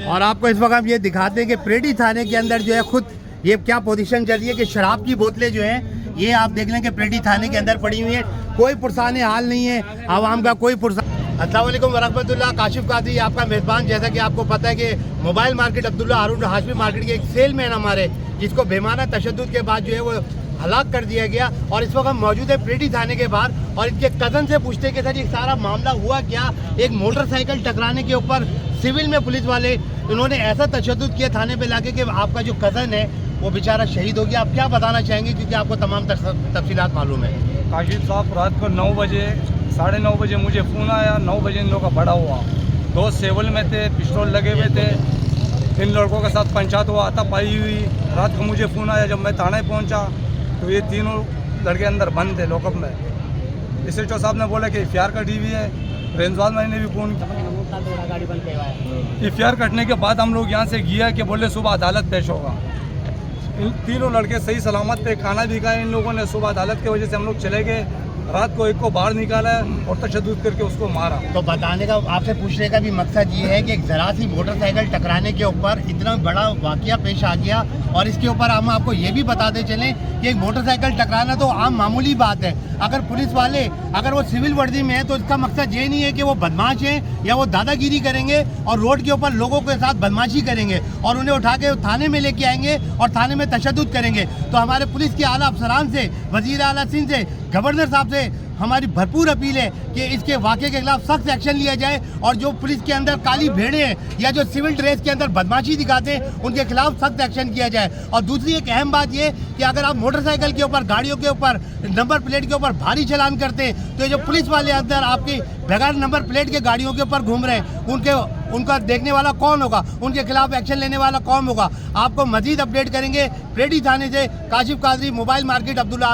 और आपको इस वक्त हम ये दिखाते हैं कि प्रेडी थाने के अंदर जो है खुद ये क्या पोजीशन चल रही है कि शराब की बोतलें जो हैं ये आप देख लें कि प्रेडी थाने के अंदर पड़ी हुई है। कोई पुरसाने हाल नहीं है, आवाम का कोई अस्सलाम वालेकुम वरहमतुल्लाह। काशिफ कादरी आपका मेज़बान। जैसा कि आपको पता है कि मोबाइल मार्केट अब्दुल्ला हारून हाशमी मार्केट के एक सेलमैन हमारे जिसको बेमाना तशद्दुद के बाद जो है वो हलाक कर दिया गया और इस वक्त हम मौजूद है प्रेडी थाने के बाहर और इनके कज़न से पूछते कि सर ये सारा मामला हुआ क्या। एक मोटरसाइकिल टकराने के ऊपर सिविल में पुलिस वाले इन्होंने ऐसा तशद्दुद किया थाने पे लाके कि आपका जो कज़न है वो बेचारा शहीद हो गया। आप क्या बताना चाहेंगे क्योंकि आपको तमाम तफसीलात मालूम है। काशिफ साहब, रात को 9 बजे 9:30 बजे मुझे फ़ोन आया। 9 बजे इन लोगों का बड़ा हुआ, 2 सिविल में थे, पिस्टल लगे हुए थे। इन लड़कों के साथ पंचायत हुआ, हाथापाई हुई। रात को मुझे फ़ोन आया, जब मैं थाने पहुंचा तो ये तीनों लड़के अंदर बंद थे लॉकअप में। SHO साहब ने बोला कि FIR कटी हुई है। रेंजवाल मैंने ने भी फ़ोन FIR कटने के बाद हम लोग यहाँ से गया कि बोले सुबह अदालत पेश होगा। इन तीनों लड़के सही सलामत थे, खाना भी खाया इन लोगों ने। सुबह अदालत की वजह से हम लोग चले गए। रात को एक को बाहर निकाला और तशद्दुद करके उसको मारा। तो बताने का आपसे पूछने का भी मकसद ये है कि एक ज़रा सी मोटरसाइकिल टकराने के ऊपर इतना बड़ा वाकया पेश आ गया और इसके ऊपर हम आपको ये भी बताते चलें कि एक मोटरसाइकिल टकराना तो आम मामूली बात है। अगर पुलिस वाले अगर वो सिविल वर्दी में है तो इसका मकसद ये नहीं है कि वो बदमाश हैं या वो दादागिरी करेंगे और रोड के ऊपर लोगों के साथ बदमाशी करेंगे और उन्हें उठा के थाने में लेके आएंगे और थाने में तशद्दुद करेंगे। तो हमारे पुलिस के आला अफसरान से, वज़ीर आला सिंध से, गवर्नर साहब से हमारी भरपूर अपील है कि इसके वाक़े के खिलाफ सख्त एक्शन लिया जाए और जो पुलिस के अंदर काली भेड़े हैं या जो सिविल ड्रेस के अंदर बदमाशी दिखाते हैं उनके खिलाफ सख्त एक्शन किया जाए। और दूसरी एक अहम बात ये कि अगर आप मोटरसाइकिल के ऊपर, गाड़ियों के ऊपर, नंबर प्लेट के ऊपर भारी चालान करते हैं तो ये जो पुलिस वाले अंदर आपकी बगैर नंबर प्लेट के गाड़ियों के ऊपर घूम रहे हैं उनका देखने वाला कौन होगा, उनके खिलाफ एक्शन लेने वाला कौन होगा। आपको मजीद अपडेट करेंगे प्रेडी थाने से। Kashif Qadri, mobile market Abdullah.